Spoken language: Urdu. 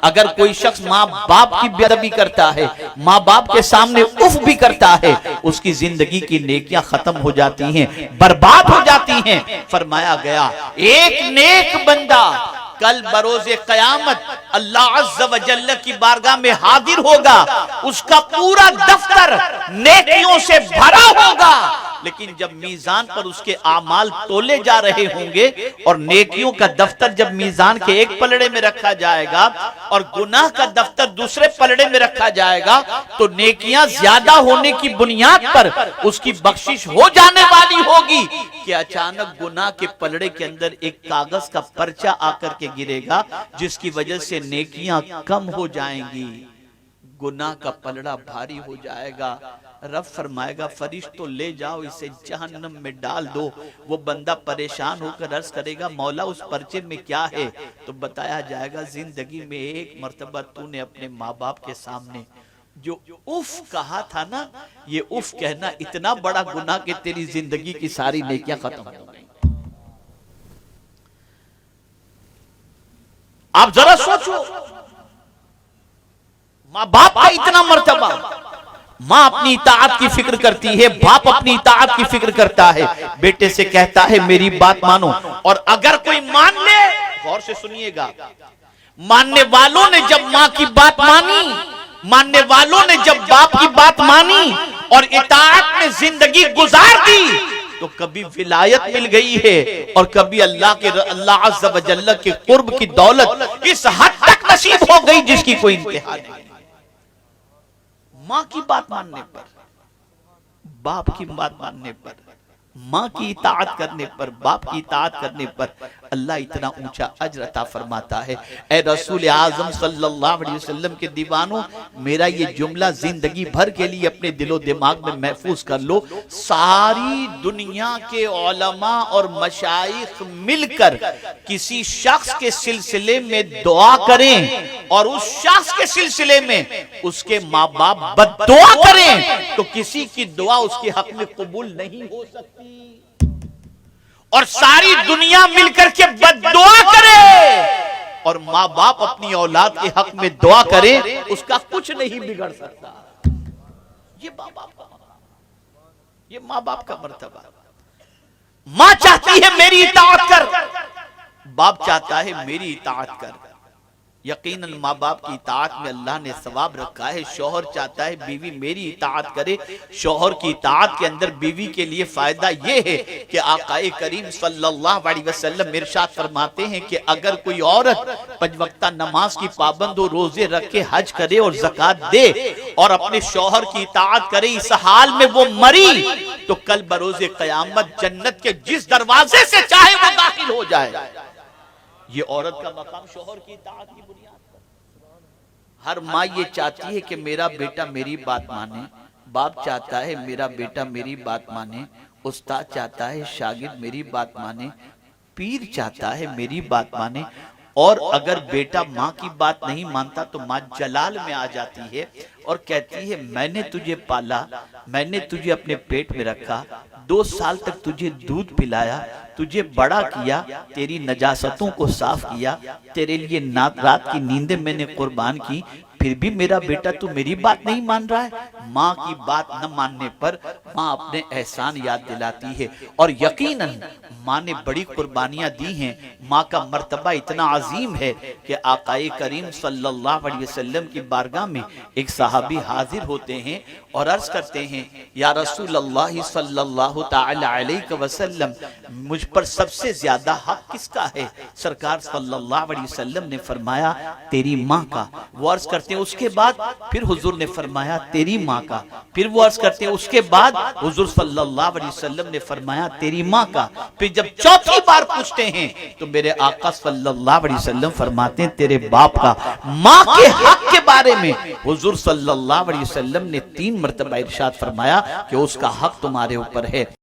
اگر کوئی شخص ماں باپ کی بے ادبی کرتا ہے، ماں باپ کے سامنے اف بھی کرتا ہے، اس کی زندگی کی نیکیاں ختم ہو جاتی ہیں، برباد ہو جاتی ہیں۔ فرمایا گیا ایک نیک بندہ کل بروز قیامت اللہ عز و جل کی بارگاہ میں حاضر ہوگا، اس کا پورا دفتر نیکیوں سے بھرا ہوگا، لیکن جب میزان پر اس کے اعمال تولے جا رہے ہوں گے اور نیکیوں کا دفتر جب میزان کے ایک پلڑے میں رکھا جائے گا اور گناہ کا دفتر دوسرے پلڑے میں رکھا جائے گا، تو نیکیاں زیادہ ہونے کی بنیاد پر اس کی بخشش ہو جانے والی ہوگی کہ اچانک گناہ کے پلڑے کے اندر ایک کاغذ کا پرچہ آ کر کے گرے گا، جس کی وجہ سے نیکیاں کم ہو جائیں گی، گناہ کا پلڑا بھاری ہو جائے گا۔ رب فرمائے گا فرشتوں لے جاؤ اسے جہنم میں ڈال دو۔ وہ بندہ پریشان ہو کر عرض کرے گا مولا اس پرچے میں کیا ہے؟ تو بتایا جائے گا زندگی میں ایک مرتبہ تو نے اپنے ماں باپ کے سامنے جو اف کہا تھا نا، یہ اف کہنا اتنا بڑا گناہ کہ تیری زندگی کی ساری نیکیاں ختم ہو گئی۔ آپ ذرا سوچو، ماں باپ کا اتنا مرتبہ، ماں اپنی اطاعت کی فکر کرتی ہے، باپ اپنی اطاعت کی فکر کرتا ہے، بیٹے سے کہتا ہے میری بات مانو، اور اگر کوئی مان لے، غور سے سنیے گا، ماننے والوں نے جب ماں کی بات مانی، ماننے والوں نے جب باپ کی بات مانی اور اطاعت میں زندگی گزار دی، تو کبھی ولایت مل گئی ہے اور کبھی اللہ عز و جل کے قرب کی دولت اس حد تک نصیب ہو گئی جس کی کوئی انتہا نہیں۔ ماں کی بات ماننے پر، باپ کی بات ماننے پر، ماں کی اطاعت کرنے پر، باپ کی اطاعت کرنے پر اللہ اتنا اونچا اجر عطا فرماتا ہے۔ اے رسول اعظم صلی اللہ علیہ وسلم کے دیوانوں، میرا یہ جملہ زندگی بھر کے لیے اپنے دل و دماغ میں محفوظ کر لو۔ ساری دنیا کے علماء اور مشائخ مل کر کسی شخص کے سلسلے میں دعا کریں اور اس شخص کے سلسلے میں اس کے ماں باپ بد دعا کریں تو کسی کی دعا اس کے حق میں قبول نہیں ہو سکتی، اور ساری دنیا مل کر کے بد دعا کرے اور ماں باپ اپنی اولاد کے حق میں دعا کرے، اس کا کچھ نہیں بگڑ سکتا۔ یہ ماں باپ کا مرتبہ۔ ماں چاہتی ہے میری اطاعت کر، باپ چاہتا ہے میری اطاعت کر۔ یقیناً ماں باپ کی اطاعت میں اللہ نے ثواب رکھا ہے۔ شوہر چاہتا ہے بیوی میری اطاعت کرے، شوہر کی اطاعت کے اندر بیوی کے لیے فائدہ یہ ہے کہ آقا کریم صلی اللہ علیہ وسلم ارشاد فرماتے ہیں کہ اگر کوئی عورت 5 وقتہ نماز کی پابند ہو، روزے رکھے، حج کرے اور زکوٰۃ دے اور اپنے شوہر کی اطاعت کرے، اس حال میں وہ مری تو کل بروز قیامت جنت کے جس دروازے سے چاہے وہ داخل ہو جائے۔ یہ عورت کا مقام شوہر کی اطاعت کی بنیاد پر۔ ہر ماں یہ چاہتی ہے کہ میرا بیٹا میری بات مانے، باپ چاہتا ہے میرا بیٹا میری بات مانے، استاد چاہتا ہے شاگرد میری بات مانے، پیر چاہتا ہے میری بات مانے، اور اگر بیٹا ماں کی بات نہیں مانتا تو ماں جلال میں آ جاتی ہے اور کہتی ہے میں نے تجھے پالا، میں نے تجھے اپنے پیٹ میں رکھا، 2 سال تک تجھے دودھ پلایا، تجھے بڑا کیا، تیری نجاستوں کو صاف کیا، تیرے لیے رات کی نیندیں میں نے قربان کی، پھر بھی میرا بیٹا تو میری بات نہیں مان رہا ہے۔ ماں کی بات نہ ماننے پر ماں اپنے احسان یاد دلاتی ہے، اور یقیناً ماں نے بڑی قربانیاں دی ہیں۔ ماں کا مرتبہ اتنا عظیم ہے کہ آقا کریم صلی اللہ علیہ وسلم کی بارگاہ میں ایک صحابی حاضر ہوتے ہیں اور عرض کرتے ہیں یا رسول اللہ صلی اللہ تعالی علیہ وسلم، مجھ پر سب سے زیادہ حق کس کا ہے؟ سرکار صلی اللہ علیہ وسلم نے فرمایا تیری ماں کا۔ وہ عرض کرتے ہیں اس کے بعد؟ پھر حضور نے فرمایا تیری ماں کا۔ پھر وہ عرض کرتے ہیں اس کے بعد؟ حضور صلی اللہ علیہ وسلم نے فرمایا تیری ماں کا۔ پھر جب چوتھی بار پوچھتے ہیں تو میرے آقا صلی اللہ علیہ وسلم فرماتے ہیں تیرے باپ کا۔ ماں کے حق کے بارے میں حضور صلی اللہ علیہ وسلم نے 3 مرتبہ ارشاد فرمایا کہ اس کا حق تمہارے اوپر ہے۔